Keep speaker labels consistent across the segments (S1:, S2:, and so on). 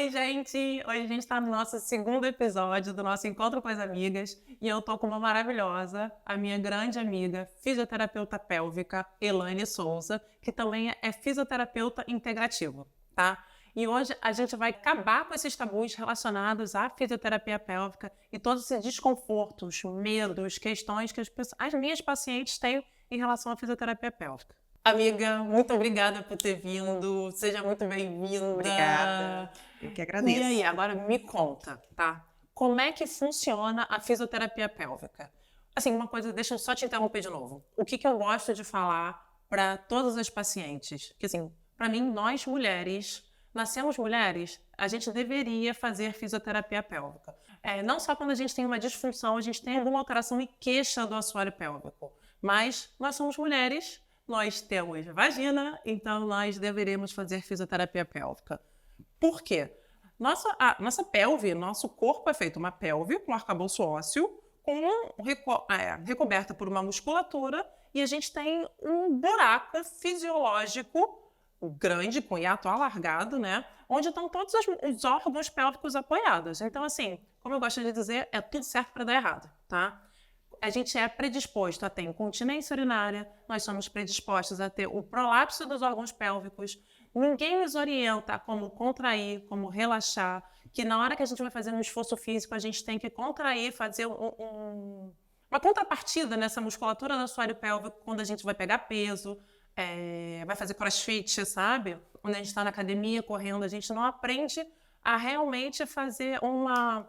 S1: Oi, gente! Hoje a gente está no nosso segundo episódio do nosso Encontro com as Amigas e eu tô com uma maravilhosa, a minha grande amiga, fisioterapeuta pélvica, Elaine Souza, que também é fisioterapeuta integrativo, tá? E hoje a gente vai acabar com esses tabus relacionados à fisioterapia pélvica e todos esses desconfortos, medos, questões que as minhas pacientes têm em relação à fisioterapia pélvica. Amiga, muito obrigada por ter vindo. Seja muito bem-vinda.
S2: Obrigada. Eu que
S1: E
S2: agradeço.
S1: aí, agora me conta, tá? Como é que funciona a fisioterapia pélvica? Assim, uma coisa, deixa eu só te interromper de novo. O que eu gosto de falar para todas as pacientes? Que assim, para mim, nós mulheres, nascemos mulheres, a gente deveria fazer fisioterapia pélvica. Não só quando a gente tem uma disfunção, a gente tem alguma alteração e queixa do assoalho pélvico. Mas nós somos mulheres, nós temos vagina, então nós deveríamos fazer fisioterapia pélvica. Por quê? Nossa pelve, nosso corpo é feito uma pelve com arcabouço ósseo, recoberta por uma musculatura, e a gente tem um buraco fisiológico grande, com hiato alargado, né? Onde estão todos os órgãos pélvicos apoiados. Então, assim, como eu gosto de dizer, é tudo certo para dar errado, tá? A gente é predisposto a ter incontinência urinária, nós somos predispostos a ter o prolapso dos órgãos pélvicos. Ninguém nos orienta a como contrair, como relaxar, que na hora que a gente vai fazer um esforço físico, a gente tem que contrair, fazer uma contrapartida nessa musculatura do assoalho pélvico quando a gente vai pegar peso, vai fazer crossfit, sabe? Quando a gente está na academia correndo, a gente não aprende a realmente fazer uma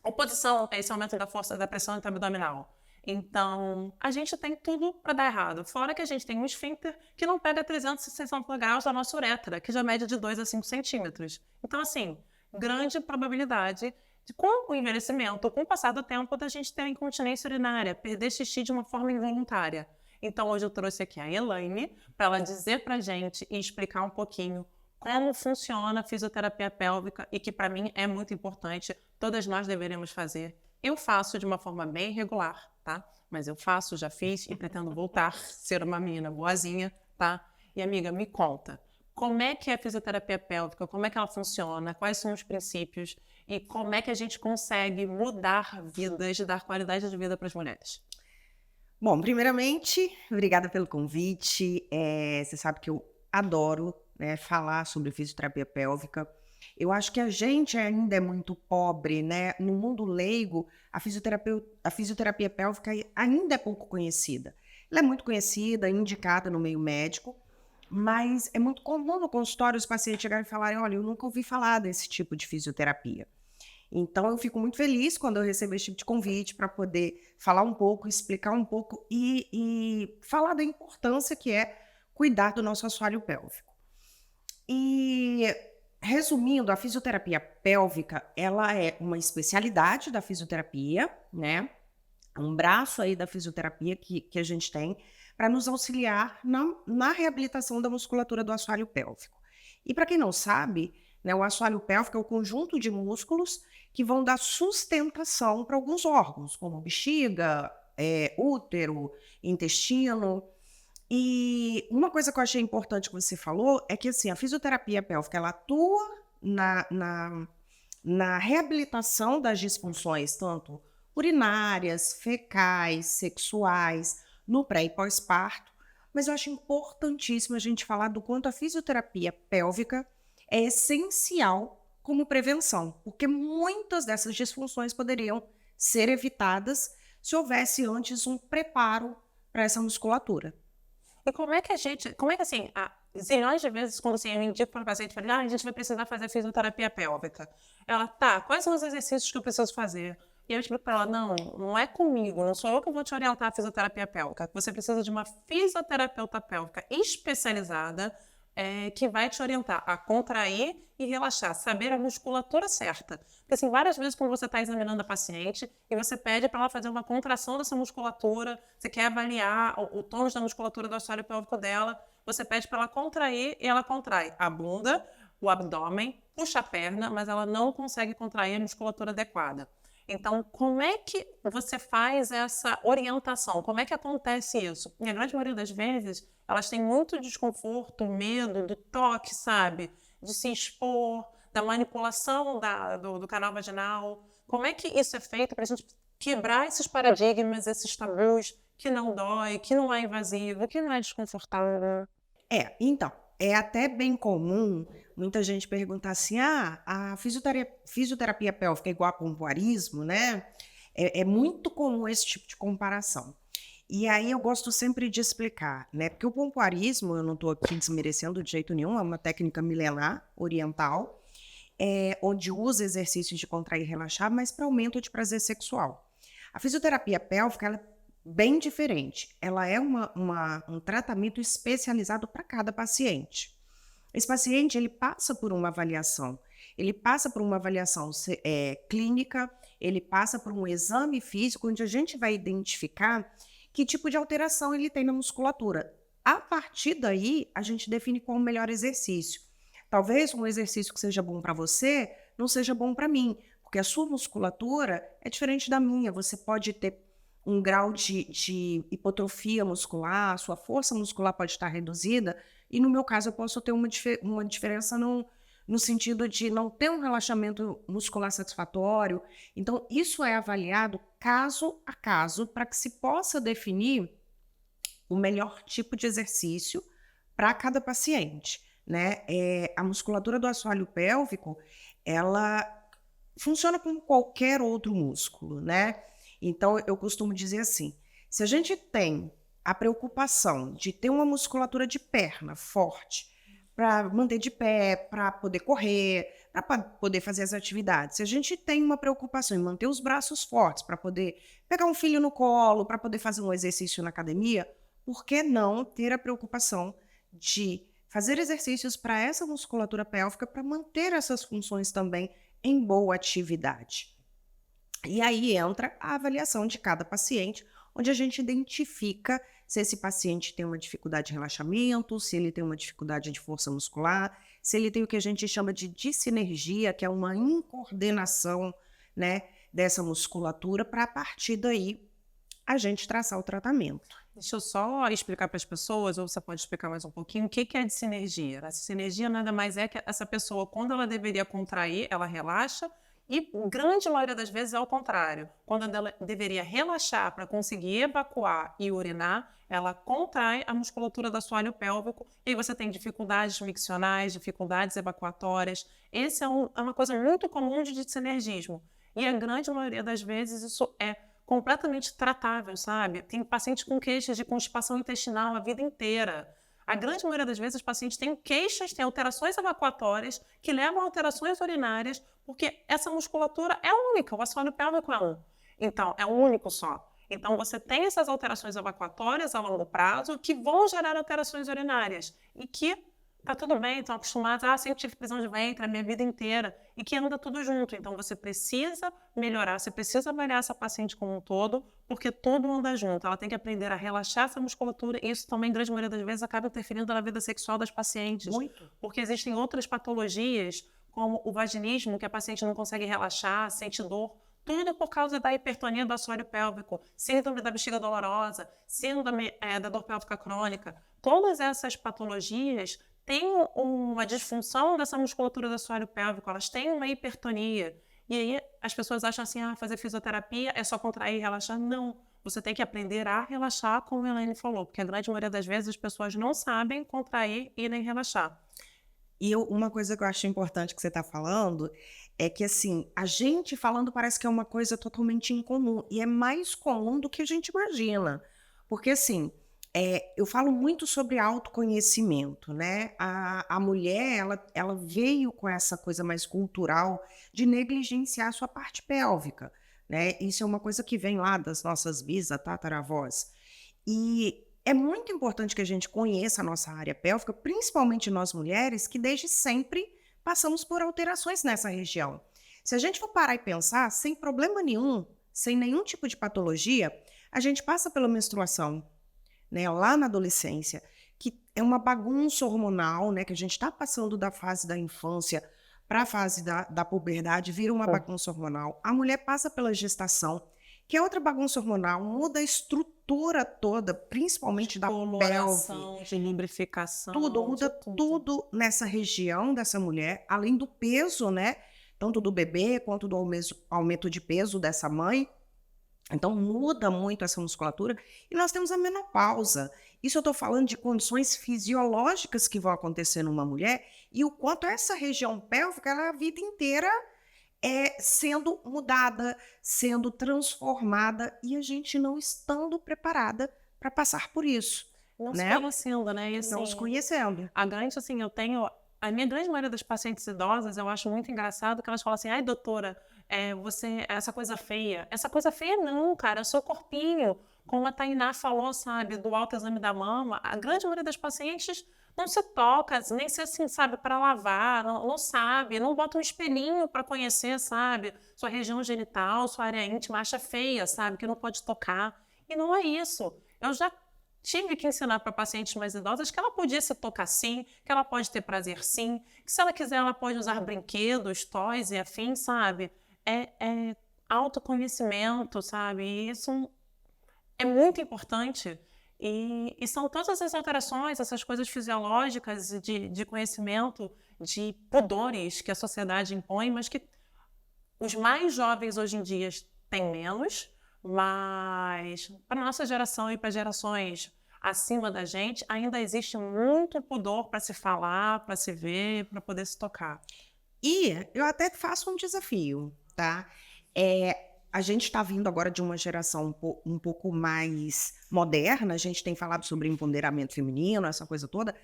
S1: oposição a esse aumento da força da pressão intra-abdominal. Então, a gente tem tudo para dar errado. Fora que a gente tem um esfíncter que não pega 360 graus da nossa uretra, que já mede de 2 a 5 centímetros. Então, assim, grande probabilidade de, com o envelhecimento, com o passar do tempo, da gente ter incontinência urinária, perder xixi de uma forma involuntária. Então, hoje eu trouxe aqui a Elaine para ela dizer para a gente e explicar um pouquinho como funciona a fisioterapia pélvica e que, para mim, é muito importante, todas nós deveríamos fazer. Eu faço de uma forma bem regular, tá? Mas eu faço, já fiz e pretendo voltar, ser uma menina boazinha, tá? E, amiga, me conta, como é que é a fisioterapia pélvica, como é que ela funciona, quais são os princípios e como é que a gente consegue mudar vidas, dar qualidade de vida para as mulheres?
S2: Bom, primeiramente, obrigada pelo convite. Você sabe que eu adoro, né, falar sobre fisioterapia pélvica. Eu acho que a gente ainda é muito pobre, né? No mundo leigo, a fisioterapia pélvica ainda é pouco conhecida. Ela é muito conhecida, indicada no meio médico, mas é muito comum no consultório os pacientes chegarem e falarem: olha, eu nunca ouvi falar desse tipo de fisioterapia. Então, eu fico muito feliz quando eu recebo esse tipo de convite para poder falar um pouco, explicar um pouco e falar da importância que é cuidar do nosso assoalho pélvico. E, resumindo, a fisioterapia pélvica, ela é uma especialidade da fisioterapia, né? Um braço aí da fisioterapia que a gente tem para nos auxiliar na reabilitação da musculatura do assoalho pélvico. E para quem não sabe, né, o assoalho pélvico é o conjunto de músculos que vão dar sustentação para alguns órgãos, como bexiga, útero, intestino. E uma coisa que eu achei importante que você falou é que assim, a fisioterapia pélvica ela atua na reabilitação das disfunções, tanto urinárias, fecais, sexuais, no pré e pós-parto, mas eu acho importantíssimo a gente falar do quanto a fisioterapia pélvica é essencial como prevenção, porque muitas dessas disfunções poderiam ser evitadas se houvesse antes um preparo para essa musculatura.
S1: E como é que assim, zilhões de vezes quando assim, eu indico para o paciente, falo, a gente vai precisar fazer fisioterapia pélvica. Ela, tá, quais são os exercícios que eu preciso fazer? E eu explico para ela, não é comigo, não sou eu que vou te orientar a fisioterapia pélvica. Você precisa de uma fisioterapeuta pélvica especializada que vai te orientar a contrair e relaxar, saber a musculatura certa. Porque assim, várias vezes quando você está examinando a paciente e você pede para ela fazer uma contração dessa musculatura, você quer avaliar o tônus da musculatura do assoalho pélvico dela, você pede para ela contrair e ela contrai a bunda, o abdômen, puxa a perna, mas ela não consegue contrair a musculatura adequada. Então, como é que você faz essa orientação? Como é que acontece isso? E a grande maioria das vezes, elas têm muito desconforto, medo do toque, sabe? De se expor, da manipulação do canal vaginal. Como é que isso é feito para a gente quebrar esses paradigmas, esses tabus, que não dói, que não é invasivo, que não é desconfortável?
S2: Então, é até bem comum muita gente perguntar assim: a fisioterapia pélvica é igual a pompoarismo, né? É muito comum esse tipo de comparação. E aí eu gosto sempre de explicar, né? Porque o pompoarismo, eu não estou aqui desmerecendo de jeito nenhum, é uma técnica milenar oriental, onde usa exercícios de contrair e relaxar, mas para aumento de prazer sexual. A fisioterapia pélvica, ela é bem diferente. Ela é um tratamento especializado para cada paciente. Esse paciente, ele passa por uma avaliação. Ele passa por uma avaliação clínica, ele passa por um exame físico, onde a gente vai identificar que tipo de alteração ele tem na musculatura. A partir daí, a gente define qual o melhor exercício. Talvez um exercício que seja bom para você não seja bom para mim, porque a sua musculatura é diferente da minha. Você pode ter um grau de hipotrofia muscular, a sua força muscular pode estar reduzida, e no meu caso eu posso ter uma diferença no sentido de não ter um relaxamento muscular satisfatório. Então, isso é avaliado caso a caso para que se possa definir o melhor tipo de exercício para cada paciente, né? A musculatura do assoalho pélvico, ela funciona como qualquer outro músculo, né? Então, eu costumo dizer assim, se a gente tem a preocupação de ter uma musculatura de perna forte, para manter de pé, para poder correr, para poder fazer as atividades. Se a gente tem uma preocupação em manter os braços fortes, para poder pegar um filho no colo, para poder fazer um exercício na academia, por que não ter a preocupação de fazer exercícios para essa musculatura pélvica, para manter essas funções também em boa atividade? E aí entra a avaliação de cada paciente, onde a gente identifica se esse paciente tem uma dificuldade de relaxamento, se ele tem uma dificuldade de força muscular, se ele tem o que a gente chama de dissinergia, que é uma incoordenação, né, dessa musculatura, para a partir daí a gente traçar o tratamento.
S1: Deixa eu só explicar para as pessoas, ou você pode explicar mais um pouquinho, o que é dissinergia? A dissinergia nada mais é que essa pessoa, quando ela deveria contrair, ela relaxa, e grande maioria das vezes é ao contrário. Quando ela deveria relaxar para conseguir evacuar e urinar, ela contrai a musculatura do assoalho pélvico e aí você tem dificuldades miccionais, dificuldades evacuatórias. Essa é uma coisa muito comum de dissinergismo. E a grande maioria das vezes isso é completamente tratável, sabe? Tem pacientes com queixas de constipação intestinal a vida inteira. A grande maioria das vezes os pacientes têm queixas, têm alterações evacuatórias que levam a alterações urinárias, porque essa musculatura é única, o assoalho pélvico é um. Então, é um único só. Então, você tem essas alterações evacuatórias a longo prazo que vão gerar alterações urinárias e que tá tudo bem, estão acostumados, sempre tive prisão de ventre a minha vida inteira, e que anda tudo junto. Então, você precisa melhorar, você precisa avaliar essa paciente como um todo, porque tudo anda junto. Ela tem que aprender a relaxar essa musculatura, e isso também, grande maioria das vezes, acaba interferindo na vida sexual das pacientes.
S2: Muito.
S1: Porque existem outras patologias, como o vaginismo, que a paciente não consegue relaxar, sente dor, tudo por causa da hipertonia do assoalho pélvico, síndrome da bexiga dolorosa, síndrome da dor pélvica crônica. Todas essas patologias têm uma disfunção dessa musculatura do assoalho pélvico, elas têm uma hipertonia. E aí as pessoas acham assim, fazer fisioterapia é só contrair e relaxar. Não, você tem que aprender a relaxar, como a Elaine falou, porque a grande maioria das vezes as pessoas não sabem contrair e nem relaxar.
S2: E uma coisa que eu acho importante que você está falando é que, assim, a gente falando parece que é uma coisa totalmente incomum, e é mais comum do que a gente imagina. Porque, assim, eu falo muito sobre autoconhecimento, né? A mulher, ela veio com essa coisa mais cultural de negligenciar a sua parte pélvica, né? Isso é uma coisa que vem lá das nossas tataravós. E é muito importante que a gente conheça a nossa área pélvica, principalmente nós mulheres, que desde sempre passamos por alterações nessa região. Se a gente for parar e pensar, sem problema nenhum, sem nenhum tipo de patologia, a gente passa pela menstruação, né, lá na adolescência, que é uma bagunça hormonal, né, que a gente está passando da fase da infância para a fase da puberdade, vira uma bagunça hormonal. A mulher passa pela gestação, que é outra bagunça hormonal, muda a estrutura toda, principalmente da pelve.
S1: Coloração, de lubrificação,
S2: Tudo,
S1: de
S2: muda
S1: tudo.
S2: tudo nessa região dessa mulher, além do peso, né? Tanto do bebê quanto do aumento de peso dessa mãe. Então, muda muito essa musculatura. E nós temos a menopausa. Isso eu estou falando de condições fisiológicas que vão acontecer numa mulher e o quanto essa região pélvica, ela, a vida inteira sendo mudada, sendo transformada e a gente não estando preparada para passar por isso,
S1: Não se
S2: né?
S1: conhecendo, né? E, assim,
S2: Não se conhecendo.
S1: a grande, assim, a minha grande maioria das pacientes idosas, eu acho muito engraçado que elas falam assim, ai, doutora, essa coisa feia não, cara, é o seu corpinho. Como a Tainá falou, sabe, do autoexame da mama, a grande maioria das pacientes não se toca, nem se, assim, sabe, para lavar, não sabe, não bota um espelhinho para conhecer, sabe, sua região genital, sua área íntima, acha feia, sabe, que não pode tocar. E não é isso. Eu já tive que ensinar para pacientes mais idosas que ela podia se tocar sim, que ela pode ter prazer sim, que se ela quiser ela pode usar brinquedos, toys e afins, sabe? É autoconhecimento, sabe? E isso é muito importante. E são todas essas alterações, essas coisas fisiológicas de conhecimento, de pudores que a sociedade impõe, mas que os mais jovens hoje em dia têm menos, mas para a nossa geração e para gerações acima da gente, ainda existe muito pudor para se falar, para se ver, para poder se tocar.
S2: E eu até faço um desafio, tá? A gente está vindo agora de uma geração um pouco mais moderna, a gente tem falado sobre empoderamento feminino, essa coisa toda,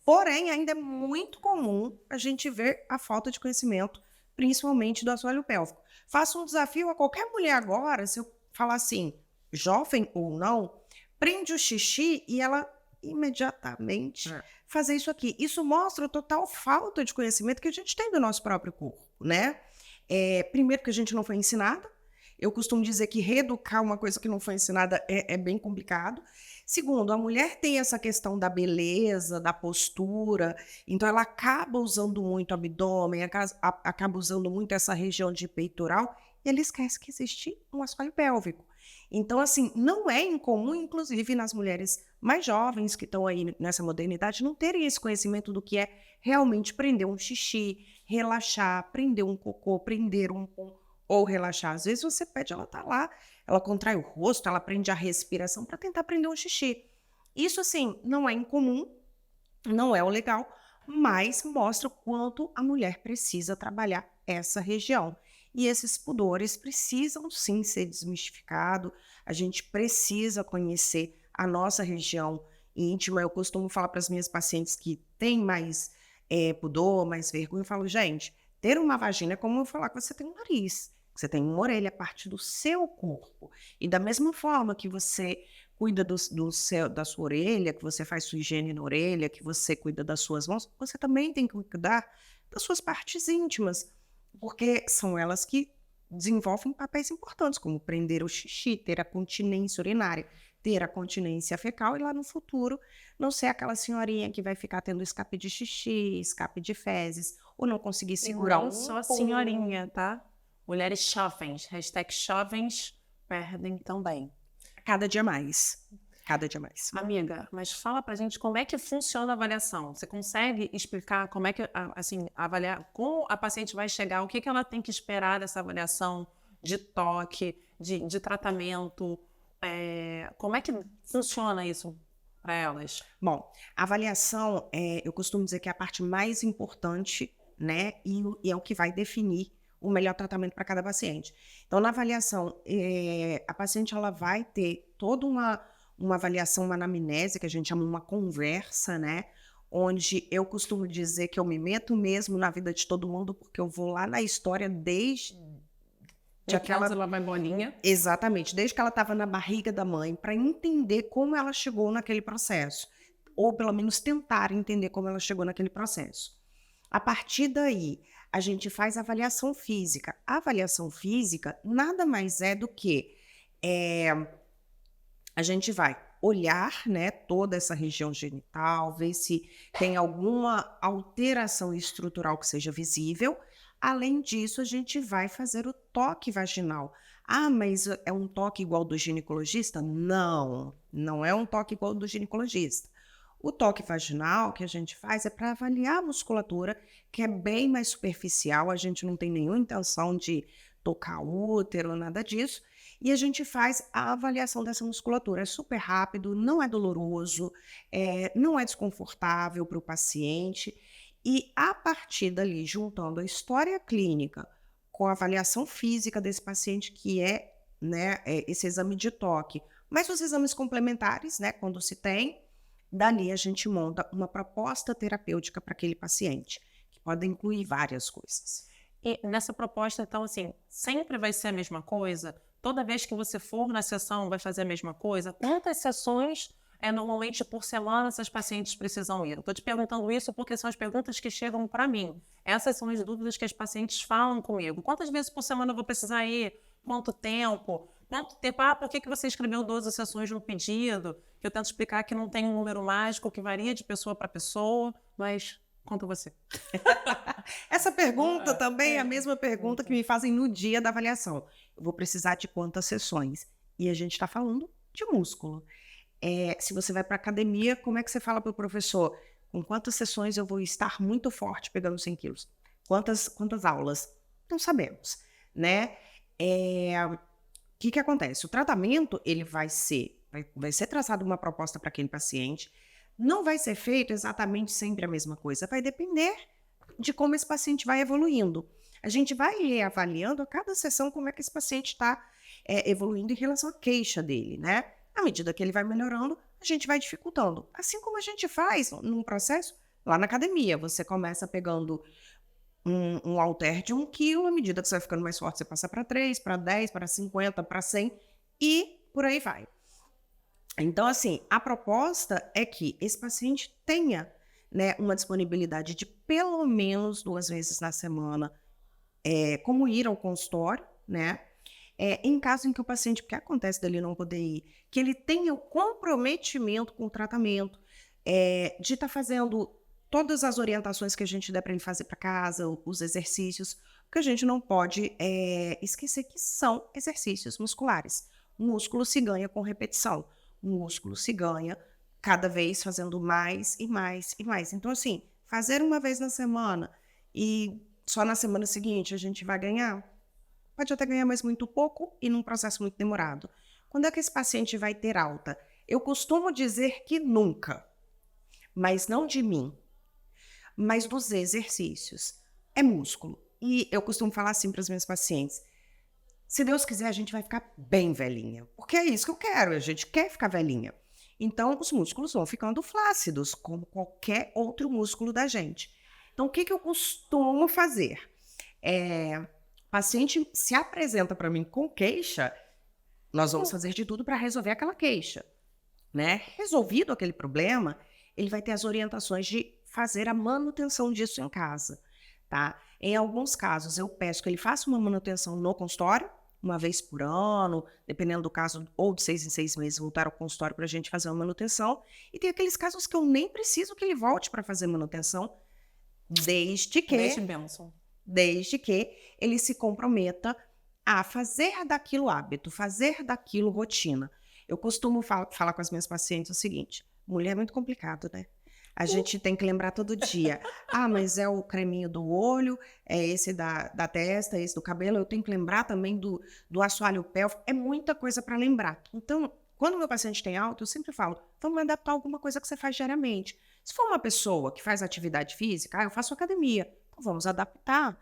S2: porém ainda é muito comum a gente ver a falta de conhecimento, principalmente do assoalho pélvico. Faço um desafio a qualquer mulher agora, se eu falar assim, jovem ou não, prende o xixi e ela imediatamente fazer isso aqui. Isso mostra a total falta de conhecimento que a gente tem do nosso próprio corpo, né? Primeiro que a gente não foi ensinada. Eu costumo dizer que reeducar uma coisa que não foi ensinada é bem complicado. Segundo, a mulher tem essa questão da beleza, da postura, então ela acaba usando muito o abdômen, acaba usando muito essa região de peitoral, e ela esquece que existe um assoalho pélvico. Então, assim, não é incomum, inclusive nas mulheres mais jovens que estão aí nessa modernidade, não terem esse conhecimento do que é realmente prender um xixi, relaxar, prender um cocô, prender um ou relaxar. Às vezes você pede, ela tá lá, ela contrai o rosto, ela prende a respiração para tentar prender um xixi. Isso, assim, não é incomum, não é o legal, mas mostra o quanto a mulher precisa trabalhar essa região. E esses pudores precisam sim ser desmistificados, a gente precisa conhecer a nossa região íntima. Eu costumo falar para as minhas pacientes que têm mais pudor, mais vergonha, eu falo, gente, ter uma vagina é como eu falar que você tem um nariz, que você tem uma orelha, parte do seu corpo. E da mesma forma que você cuida da sua orelha, que você faz sua higiene na orelha, que você cuida das suas mãos, você também tem que cuidar das suas partes íntimas, porque são elas que desenvolvem papéis importantes, como prender o xixi, ter a continência urinária, ter a continência fecal e lá no futuro não ser aquela senhorinha que vai ficar tendo escape de xixi, escape de fezes, ou não conseguir segurar
S1: não só senhorinha, tá? Mulheres jovens, #jovens perdem também.
S2: Cada dia mais. Cada dia mais.
S1: Amiga, mas fala pra gente como é que funciona a avaliação. Você consegue explicar como é que, assim, avaliar, como a paciente vai chegar, o que ela tem que esperar dessa avaliação de toque, de tratamento, como é que funciona isso para elas?
S2: Bom, a avaliação, eu costumo dizer que é a parte mais importante, né, e é o que vai definir o melhor tratamento para cada paciente. Então, na avaliação, a paciente ela vai ter toda uma avaliação, uma anamnese, que a gente chama uma conversa, né? Onde eu costumo dizer que eu me meto mesmo na vida de todo mundo, porque eu vou lá na história desde
S1: aquela ela vai bolinha.
S2: Exatamente, desde que ela estava na barriga da mãe, para entender como ela chegou naquele processo, ou pelo menos tentar entender como ela chegou naquele processo. A partir daí, a gente faz a avaliação física. A avaliação física nada mais é do que a gente vai olhar, né, toda essa região genital, ver se tem alguma alteração estrutural que seja visível. Além disso, a gente vai fazer o toque vaginal. Ah, mas é um toque igual do ginecologista? Não, não é um toque igual do ginecologista. O toque vaginal que a gente faz é para avaliar a musculatura, que é bem mais superficial, a gente não tem nenhuma intenção de tocar o útero, nada disso, e a gente faz a avaliação dessa musculatura. É super rápido, não é doloroso, não é desconfortável para o paciente, e a partir dali, juntando a história clínica com a avaliação física desse paciente, que é, né, esse exame de toque, mas os exames complementares, né, quando se tem, dali a gente monta uma proposta terapêutica para aquele paciente, que pode incluir várias coisas.
S1: E nessa proposta, então, assim, sempre vai ser a mesma coisa? Toda vez que você for na sessão, vai fazer a mesma coisa? Quantas sessões, normalmente, por semana, essas pacientes precisam ir? Eu estou te perguntando isso porque são as perguntas que chegam para mim. Essas são as dúvidas que as pacientes falam comigo. Quantas vezes por semana eu vou precisar ir? Quanto tempo? Quanto tempo? Ah, por que você escreveu 12 sessões no pedido? Que eu tento explicar que não tem um número mágico, que varia de pessoa para pessoa, mas conta você.
S2: Essa pergunta também é a mesma pergunta que me fazem no dia da avaliação. Eu vou precisar de quantas sessões? E a gente está falando de músculo. Se você vai para academia, como é que você fala para o professor? Com quantas sessões eu vou estar muito forte pegando 100 quilos? Quantas aulas? Não sabemos, né? O que acontece? O tratamento, ele vai ser traçado uma proposta para aquele paciente, não vai ser feito exatamente sempre a mesma coisa, vai depender de como esse paciente vai evoluindo. A gente vai reavaliando a cada sessão como é que esse paciente está evoluindo em relação à queixa dele, né? À medida que ele vai melhorando, a gente vai dificultando. Assim como a gente faz num processo lá na academia. Você começa pegando um halter de 1 quilo, à medida que você vai ficando mais forte, você passa para 3, para 10, para 50, para 100 e por aí vai. Então, assim, a proposta é que esse paciente tenha, né, uma disponibilidade de pelo menos 2 vezes na semana, como ir ao consultório, né? Em caso em que o paciente, porque acontece dele não poder ir, que ele tenha o comprometimento com o tratamento, de estar fazendo todas as orientações que a gente der para ele fazer para casa, os exercícios, porque a gente não pode esquecer que são exercícios musculares. O músculo se ganha com repetição. O músculo se ganha cada vez fazendo mais e mais e mais. Então, assim, fazer uma vez na semana e só na semana seguinte a gente vai ganhar, pode até ganhar, mas muito pouco e num processo muito demorado. Quando é que esse paciente vai ter alta? Eu costumo dizer que nunca, mas não de mim, mas dos exercícios. É músculo. E eu costumo falar assim para os meus pacientes: se Deus quiser, a gente vai ficar bem velhinha. Porque é isso que eu quero, a gente quer ficar velhinha. Então, os músculos vão ficando flácidos, como qualquer outro músculo da gente. Então, o que eu costumo fazer? O paciente se apresenta para mim com queixa, nós vamos fazer de tudo para resolver aquela queixa, né? Resolvido aquele problema, ele vai ter as orientações de fazer a manutenção disso em casa, tá? Em alguns casos, eu peço que ele faça uma manutenção no consultório, uma vez por ano, dependendo do caso, ou de 6 em 6 meses, voltar ao consultório para a gente fazer uma manutenção. E tem aqueles casos que eu nem preciso que ele volte para fazer manutenção, desde que ele se comprometa a fazer daquilo hábito, fazer daquilo rotina. Eu costumo falar com as minhas pacientes o seguinte: mulher é muito complicado, né? A gente tem que lembrar todo dia. Ah, mas é o creminho do olho, é esse da testa, esse do cabelo. Eu tenho que lembrar também do assoalho pélvico. É muita coisa para lembrar. Então, quando meu paciente tem alta, eu sempre falo: vamos adaptar alguma coisa que você faz diariamente. Se for uma pessoa que faz atividade física, eu faço academia. Então, vamos adaptar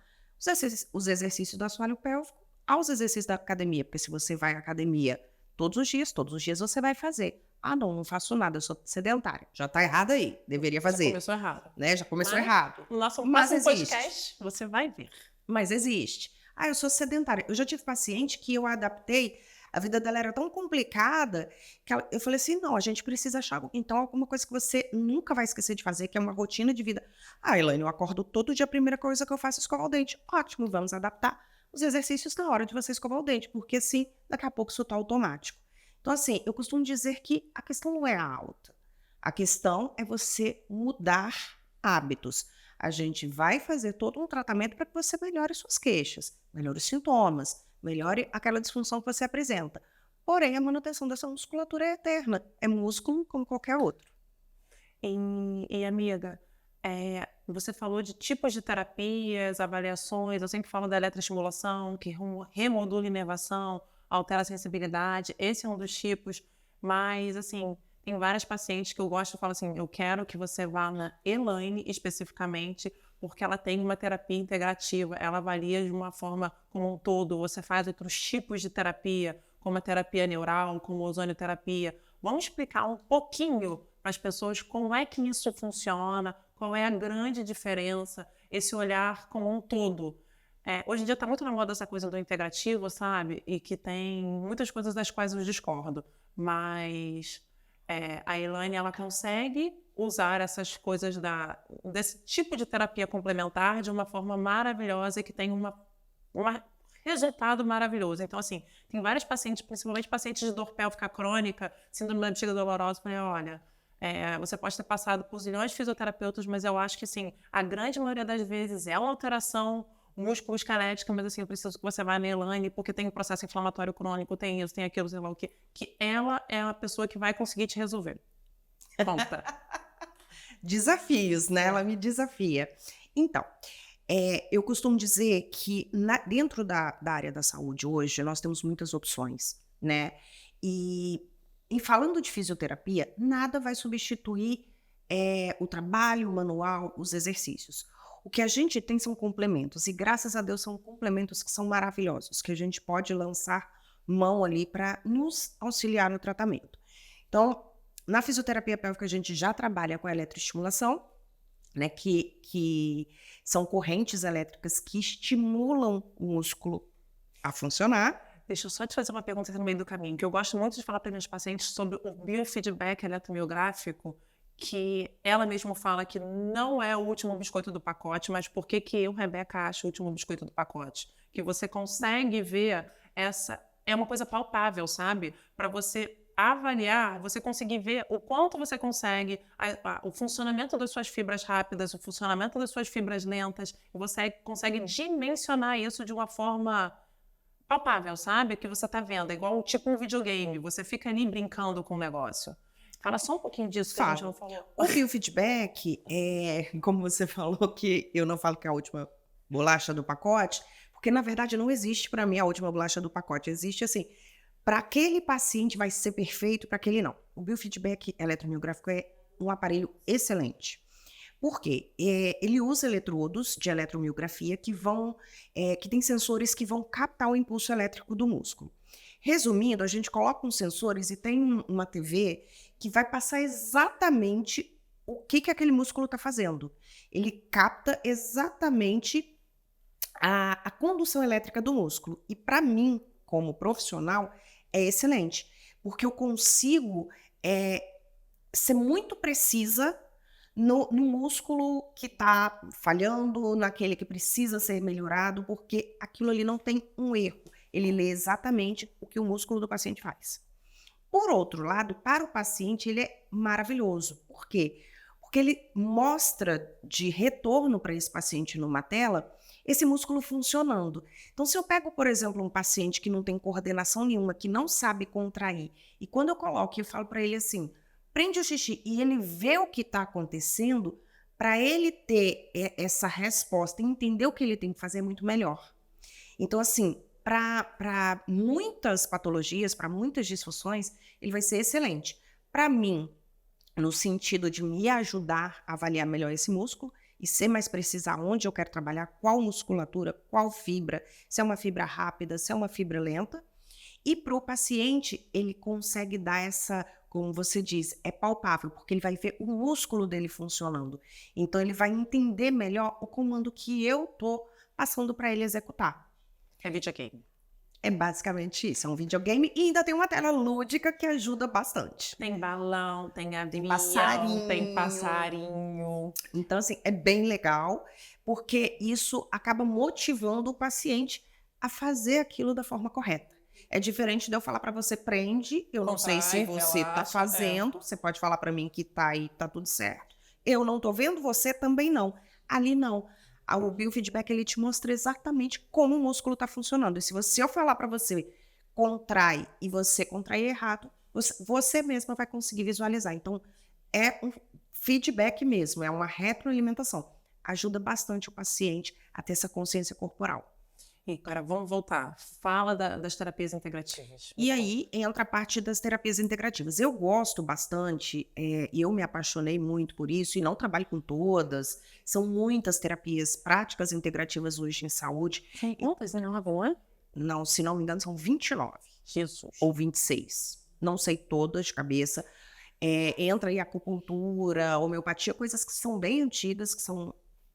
S2: os exercícios do assoalho pélvico aos exercícios da academia. Porque se você vai à academia todos os dias você vai fazer. Ah, não faço nada, eu sou sedentária. Já tá errado aí, deveria fazer.
S1: Já começou errado.
S2: Né? Já começou errado.
S1: No nosso
S2: Mas
S1: próximo
S2: existe.
S1: podcast, você vai ver.
S2: Mas existe. Ah, eu sou sedentária. Eu já tive paciente que eu adaptei, a vida dela era tão complicada, que eu falei assim: não, a gente precisa achar, então, alguma coisa que você nunca vai esquecer de fazer, que é uma rotina de vida. Ah, Elaine, eu acordo todo dia, a primeira coisa que eu faço é escovar o dente. Ótimo, vamos adaptar os exercícios na hora de você escovar o dente, porque assim, daqui a pouco isso tá automático. Então, assim, eu costumo dizer que a questão não é a alta. A questão é você mudar hábitos. A gente vai fazer todo um tratamento para que você melhore suas queixas, melhore os sintomas, melhore aquela disfunção que você apresenta. Porém, a manutenção dessa musculatura é eterna. É músculo como qualquer outro.
S1: E amiga, você falou de tipos de terapias, avaliações. Eu sempre falo da eletroestimulação, que remodula a inervação, altera a sensibilidade. Esse é um dos tipos. Mas, assim, tem várias pacientes que eu gosto de falar assim, eu quero que você vá na Elaine especificamente, porque ela tem uma terapia integrativa. Ela avalia de uma forma como um todo. Você faz outros tipos de terapia, como a terapia neural, como a ozonioterapia. Vamos explicar um pouquinho para as pessoas como é que isso funciona, qual é a grande diferença, esse olhar como um todo. Hoje em dia está muito na moda essa coisa do integrativo, sabe? E que tem muitas coisas das quais eu discordo. Mas a Elaine, ela consegue usar essas coisas desse tipo de terapia complementar de uma forma maravilhosa e que tem um resultado maravilhoso. Então, assim, tem vários pacientes, principalmente pacientes de dor pélvica crônica, síndrome da bexiga dolorosa, eu falei, olha, você pode ter passado por zilhões de fisioterapeutas, mas eu acho que, assim, a grande maioria das vezes é uma alteração músculo-esquelética, mas, assim, eu preciso que você vá na Elaine, porque tem um processo inflamatório crônico, tem isso, tem aquilo, sei lá o quê, que ela é a pessoa que vai conseguir te resolver. Conta.
S2: Desafios, né? Ela me desafia. Então, eu costumo dizer que dentro da área da saúde hoje, nós temos muitas opções, né? E falando de fisioterapia, nada vai substituir o trabalho, o manual, os exercícios. O que a gente tem são complementos, e graças a Deus são complementos que são maravilhosos, que a gente pode lançar mão ali para nos auxiliar no tratamento. Então, na fisioterapia pélvica, a gente já trabalha com a eletroestimulação, né, que são correntes elétricas que estimulam o músculo a funcionar.
S1: Deixa eu só te fazer uma pergunta no meio do caminho, que eu gosto muito de falar para meus pacientes sobre o biofeedback eletromiográfico, que ela mesma fala que não é o último biscoito do pacote, mas por que eu, Rebeca, acho o último biscoito do pacote? Que você consegue ver é uma coisa palpável, sabe? Para você avaliar, você conseguir ver o quanto você consegue, o funcionamento das suas fibras rápidas, o funcionamento das suas fibras lentas, e você consegue dimensionar isso de uma forma palpável, sabe? Que você tá vendo, é igual tipo um videogame, você fica ali brincando com o negócio. Fala só um pouquinho disso que a gente não falou.
S2: O biofeedback, como você falou, que eu não falo que é a última bolacha do pacote, porque na verdade não existe para mim a última bolacha do pacote, existe assim, para aquele paciente vai ser perfeito, para aquele não. O biofeedback eletromiográfico é um aparelho excelente. Por quê? Ele usa eletrodos de eletromiografia que tem sensores que vão captar o impulso elétrico do músculo. Resumindo, a gente coloca uns sensores e tem uma TV que vai passar exatamente o que aquele músculo está fazendo. Ele capta exatamente a condução elétrica do músculo. E para mim, como profissional, é excelente, porque eu consigo ser muito precisa no músculo que está falhando, naquele que precisa ser melhorado, porque aquilo ali não tem um erro. Ele lê exatamente o que o músculo do paciente faz. Por outro lado, para o paciente, ele é maravilhoso. Por quê? Porque ele mostra de retorno para esse paciente numa tela esse músculo funcionando. Então, se eu pego, por exemplo, um paciente que não tem coordenação nenhuma, que não sabe contrair, e quando eu coloco e eu falo para ele assim, prende o xixi, e ele vê o que está acontecendo, para ele ter essa resposta e entender o que ele tem que fazer é muito melhor. Então, assim, para muitas patologias, para muitas disfunções, ele vai ser excelente. Para mim, no sentido de me ajudar a avaliar melhor esse músculo e ser mais precisa onde eu quero trabalhar, qual musculatura, qual fibra, se é uma fibra rápida, se é uma fibra lenta. E para o paciente, ele consegue dar essa, como você diz, é palpável, porque ele vai ver o músculo dele funcionando. Então, ele vai entender melhor o comando que eu estou passando para ele executar.
S1: É videogame.
S2: É basicamente isso, é um videogame e ainda tem uma tela lúdica que ajuda bastante.
S1: Tem balão, tem avião,
S2: passarinho.
S1: tem passarinho.
S2: Então, assim, é bem legal, porque isso acaba motivando o paciente a fazer aquilo da forma correta. É diferente de eu falar para você, prende, eu não sei se você está fazendo, você pode falar para mim que tá aí, tá tudo certo. Eu não tô vendo, você também não. Ali não. O biofeedback, ele te mostra exatamente como o músculo está funcionando. E se eu falar para você, contrai, e você contrair errado, você mesma vai conseguir visualizar. Então, é um feedback mesmo, é uma retroalimentação. Ajuda bastante o paciente a ter essa consciência corporal.
S1: E, cara, vamos voltar. Fala das terapias integrativas.
S2: E aí entra a parte das terapias integrativas. Eu gosto bastante, e eu me apaixonei muito por isso, e não trabalho com todas. São muitas terapias práticas integrativas hoje em saúde.
S1: São quantas, né? Lagoa?
S2: Não, se não me engano, são 29.
S1: Jesus.
S2: Ou 26. Não sei todas de cabeça. Entra aí acupuntura, homeopatia, coisas que são bem antigas, que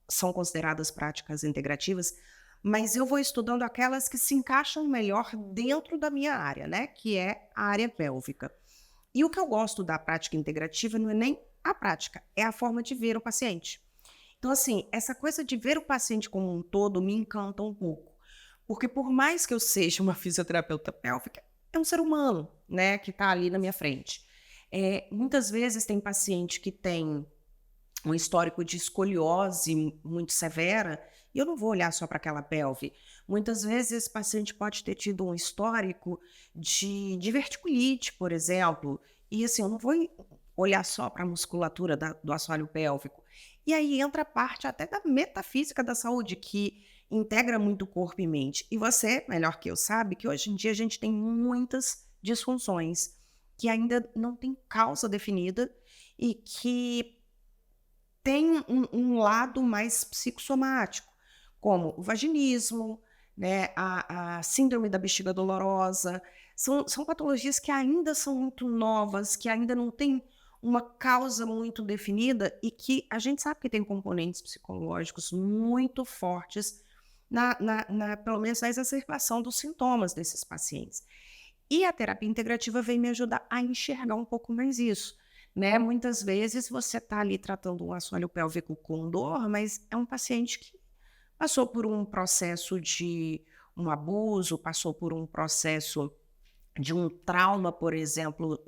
S2: são consideradas práticas integrativas, mas eu vou estudando aquelas que se encaixam melhor dentro da minha área, né? Que é a área pélvica. E o que eu gosto da prática integrativa não é nem a prática, é a forma de ver o paciente. Então, assim, essa coisa de ver o paciente como um todo me encanta um pouco. Porque por mais que eu seja uma fisioterapeuta pélvica, é um ser humano, né? Que está ali na minha frente. Muitas vezes tem paciente que tem um histórico de escoliose muito severa, e eu não vou olhar só para aquela pelve. Muitas vezes esse paciente pode ter tido um histórico de diverticulite, por exemplo, e assim, eu não vou olhar só para a musculatura do assoalho pélvico. E aí entra a parte até da metafísica da saúde, que integra muito corpo e mente. E você, melhor que eu, sabe que hoje em dia a gente tem muitas disfunções que ainda não tem causa definida e que tem um lado mais psicossomático, como o vaginismo, né, a síndrome da bexiga dolorosa. São patologias que ainda são muito novas, que ainda não têm uma causa muito definida e que a gente sabe que tem componentes psicológicos muito fortes pelo menos na exacerbação dos sintomas desses pacientes. E a terapia integrativa vem me ajudar a enxergar um pouco mais isso, né? Muitas vezes você está ali tratando um assoalho pélvico com dor, mas é um paciente que passou por um processo de um abuso, passou por um processo de um trauma, por exemplo,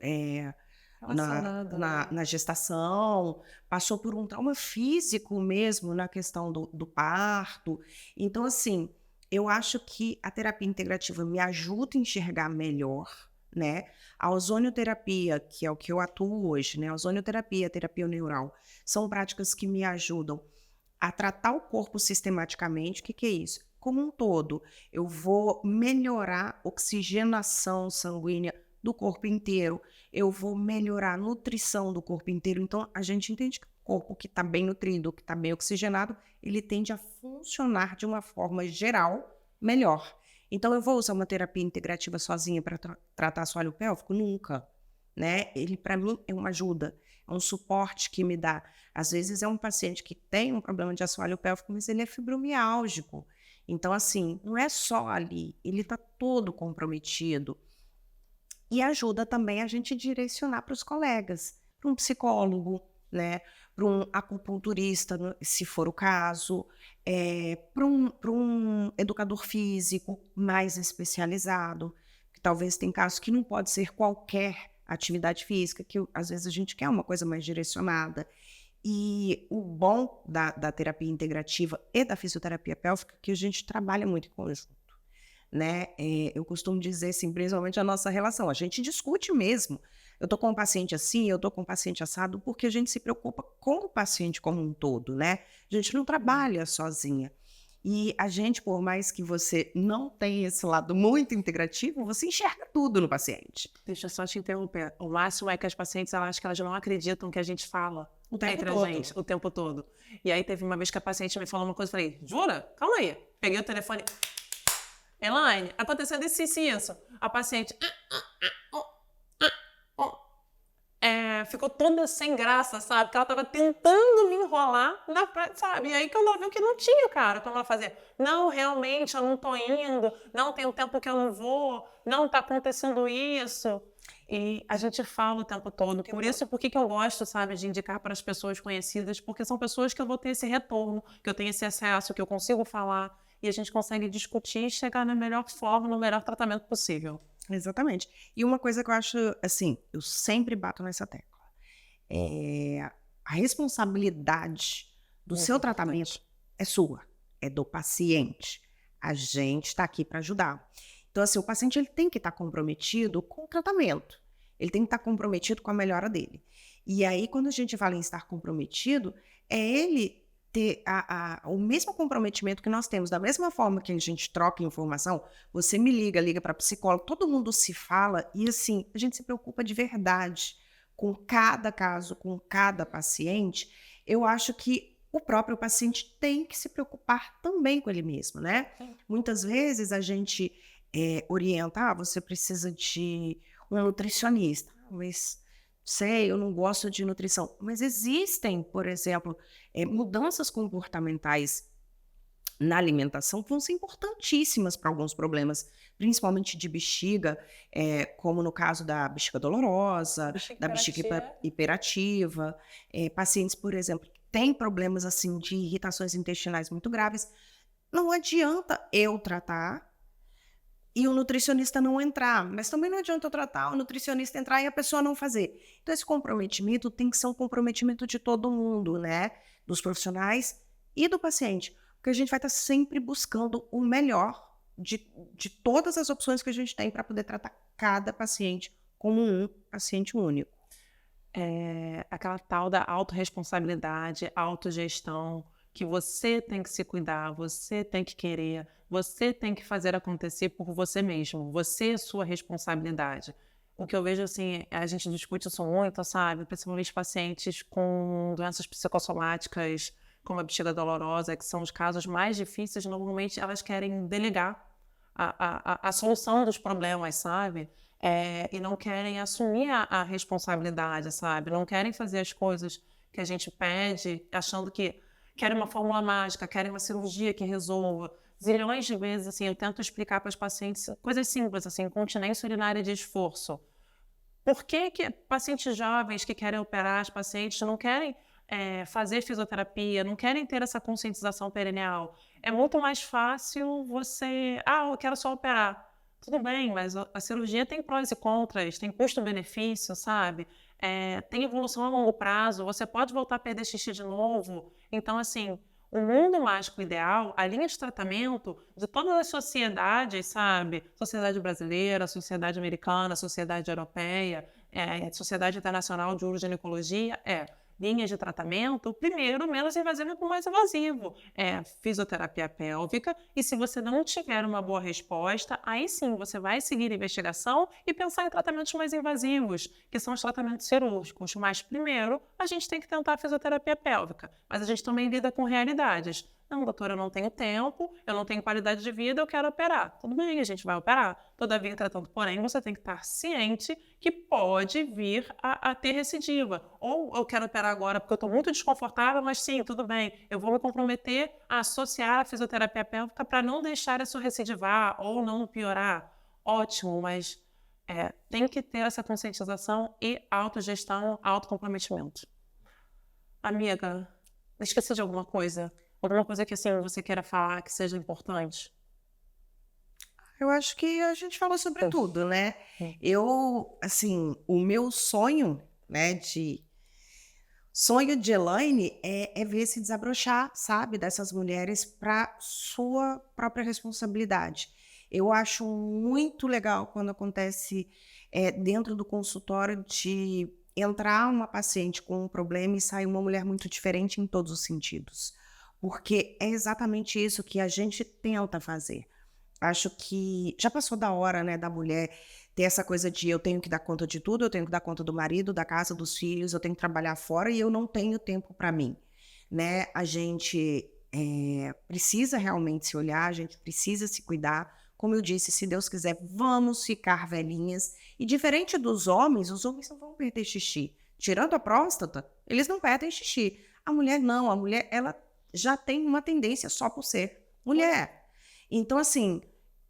S2: na gestação, passou por um trauma físico mesmo na questão do parto. Então, assim, eu acho que a terapia integrativa me ajuda a enxergar melhor, né? A ozonioterapia, que é o que eu atuo hoje, né? A ozonioterapia, a terapia neural, são práticas que me ajudam a tratar o corpo sistematicamente. O que é isso? Como um todo, eu vou melhorar a oxigenação sanguínea do corpo inteiro, eu vou melhorar a nutrição do corpo inteiro. Então, a gente entende que o corpo que está bem nutrido, que está bem oxigenado, ele tende a funcionar de uma forma geral melhor. Então, eu vou usar uma terapia integrativa sozinha para tratar assoalho pélvico? Nunca, né? Ele, para mim, é uma ajuda, é um suporte que me dá. Às vezes, é um paciente que tem um problema de assoalho pélvico, mas ele é fibromiálgico. Então, assim, não é só ali, ele está todo comprometido. E ajuda também a gente direcionar para os colegas, para um psicólogo, né? Para um acupunturista, se for o caso, para um educador físico mais especializado, que talvez tem casos que não pode ser qualquer atividade física, que às vezes a gente quer uma coisa mais direcionada. E o bom da terapia integrativa e da fisioterapia pélvica é que a gente trabalha muito em conjunto, né? Eu costumo dizer, assim, principalmente a nossa relação, a gente discute mesmo. Eu estou com um paciente assim, eu estou com um paciente assado, porque a gente se preocupa com o paciente como um todo, né? A gente não trabalha sozinha. E a gente, por mais que você não tenha esse lado muito integrativo, você enxerga tudo no paciente.
S1: Deixa eu só te interromper. O máximo é que as pacientes, elas acham que elas não acreditam que a gente fala
S2: O tempo
S1: entre
S2: todo.
S1: a gente o tempo todo. E aí teve uma vez que a paciente me falou uma coisa, eu falei, jura? Calma aí. Peguei o telefone. Elaine, acontecendo isso, isso e isso. A paciente ficou toda sem graça, sabe? Porque ela tava tentando me enrolar, sabe? E aí que ela viu que não tinha, cara, como ela fazer. Não, realmente, eu não tô indo. Não, tem um tempo que eu não vou. Não, tá acontecendo isso. E a gente fala o tempo todo. Por isso, por que eu gosto, sabe, de indicar para as pessoas conhecidas? Porque são pessoas que eu vou ter esse retorno, que eu tenho esse acesso, que eu consigo falar. E a gente consegue discutir e chegar na melhor forma, no melhor tratamento possível.
S2: Exatamente. E uma coisa que eu acho, assim, eu sempre bato nessa tecla, a responsabilidade do seu tratamento é sua, é do paciente. A gente está aqui para ajudar. Então, assim, o paciente ele tem que estar comprometido com o tratamento. Ele tem que estar comprometido com a melhora dele. E aí, quando a gente fala em estar comprometido, é ele ter o mesmo comprometimento que nós temos. Da mesma forma que a gente troca informação, você me liga para psicólogo, todo mundo se fala e, assim, a gente se preocupa de verdade com cada caso, com cada paciente. Eu acho que o próprio paciente tem que se preocupar também com ele mesmo, né?
S1: Sim.
S2: Muitas vezes a gente orienta, você precisa de um nutricionista, mas sei, eu não gosto de nutrição. Mas existem, por exemplo, mudanças comportamentais na alimentação que vão ser importantíssimas para alguns problemas, principalmente de bexiga, como no caso da bexiga dolorosa, da bexiga hiperativa, pacientes, por exemplo, que têm problemas assim de irritações intestinais muito graves. Não adianta eu tratar e o nutricionista não entrar, mas também não adianta eu tratar, o nutricionista entrar e a pessoa não fazer. Então, esse comprometimento tem que ser um comprometimento de todo mundo, né? Dos profissionais e do paciente, porque a gente vai estar sempre buscando o melhor de todas as opções que a gente tem para poder tratar cada paciente como um paciente único.
S1: Aquela tal da autorresponsabilidade, autogestão, que você tem que se cuidar, você tem que querer, você tem que fazer acontecer por você mesmo, você é sua responsabilidade. O que eu vejo, assim, a gente discute isso muito, sabe? Principalmente pacientes com doenças psicossomáticas, como a bexiga dolorosa, que são os casos mais difíceis, normalmente elas querem delegar a solução dos problemas, sabe? E não querem assumir a responsabilidade, sabe? Não querem fazer as coisas que a gente pede, achando que querem uma fórmula mágica, querem uma cirurgia que resolva. Zilhões de vezes, assim, eu tento explicar para os pacientes coisas simples, assim, incontinência urinária de esforço. Por que pacientes jovens que querem operar, os pacientes não querem fazer fisioterapia, não querem ter essa conscientização perineal? É muito mais fácil você... eu quero só operar. Tudo bem, mas a cirurgia tem prós e contras, tem custo-benefício, sabe? Tem evolução a longo prazo, você pode voltar a perder xixi de novo. Então, assim, o mundo mágico ideal, a linha de tratamento de todas as sociedades, sabe? Sociedade brasileira, sociedade americana, sociedade europeia, sociedade internacional de uroginecologia, linhas de tratamento, primeiro, menos invasivo e com mais invasivo. Fisioterapia pélvica, e se você não tiver uma boa resposta, aí sim você vai seguir a investigação e pensar em tratamentos mais invasivos, que são os tratamentos cirúrgicos. Mas primeiro, a gente tem que tentar a fisioterapia pélvica, mas a gente também lida com realidades. Não, doutora, eu não tenho tempo, eu não tenho qualidade de vida, eu quero operar. Tudo bem, a gente vai operar. Todavia, entretanto, porém, você tem que estar ciente que pode vir a ter recidiva. Ou eu quero operar agora porque eu estou muito desconfortável, mas sim, tudo bem, eu vou me comprometer a associar a fisioterapia pélvica para não deixar isso recidivar ou não piorar. Ótimo, mas tem que ter essa conscientização e autogestão, autocomprometimento. Amiga, esqueci de alguma coisa? Alguma coisa que assim, você queira falar que seja importante?
S2: Eu acho que a gente falou sobre tudo, né? Eu, assim, o meu sonho, né, sonho de Elaine é ver se desabrochar, sabe, dessas mulheres para sua própria responsabilidade. Eu acho muito legal quando acontece dentro do consultório de entrar uma paciente com um problema e sair uma mulher muito diferente em todos os sentidos. Porque é exatamente isso que a gente tenta fazer. Acho que já passou da hora, né, da mulher ter essa coisa de eu tenho que dar conta de tudo, eu tenho que dar conta do marido, da casa, dos filhos, eu tenho que trabalhar fora e eu não tenho tempo para mim, né? A gente precisa realmente se olhar, a gente precisa se cuidar. Como eu disse, se Deus quiser, vamos ficar velhinhas. E diferente dos homens, os homens não vão perder xixi. Tirando a próstata, eles não perdem xixi. A mulher não, a mulher, ela já tem uma tendência só por ser mulher. Então, assim,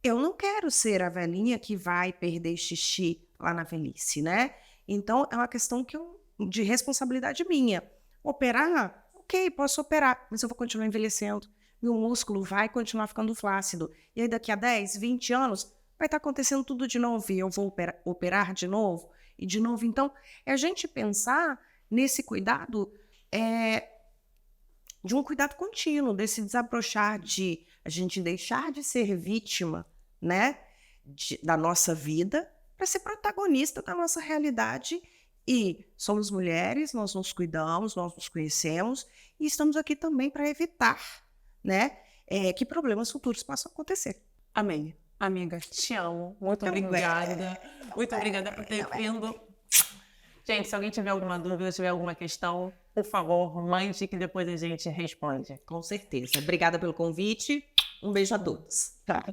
S2: eu não quero ser a velhinha que vai perder xixi lá na velhice, né? Então, é uma questão de responsabilidade minha. Operar? Ok, posso operar, mas eu vou continuar envelhecendo. Meu músculo vai continuar ficando flácido. E aí, daqui a 10, 20 anos, vai estar acontecendo tudo de novo e eu vou operar de novo e de novo. Então, é a gente pensar nesse cuidado de um cuidado contínuo, desse desabrochar de a gente deixar de ser vítima, né, da nossa vida para ser protagonista da nossa realidade. E somos mulheres, nós nos cuidamos, nós nos conhecemos e estamos aqui também para evitar, né, que problemas futuros possam acontecer.
S1: Amém. Amiga, te amo. Muito obrigada. Muito obrigada por ter vindo. Gente, se alguém tiver alguma dúvida, tiver alguma questão, por favor, mande que depois a gente responde.
S2: Com certeza. Obrigada pelo convite. Um beijo a todos.
S1: Tá.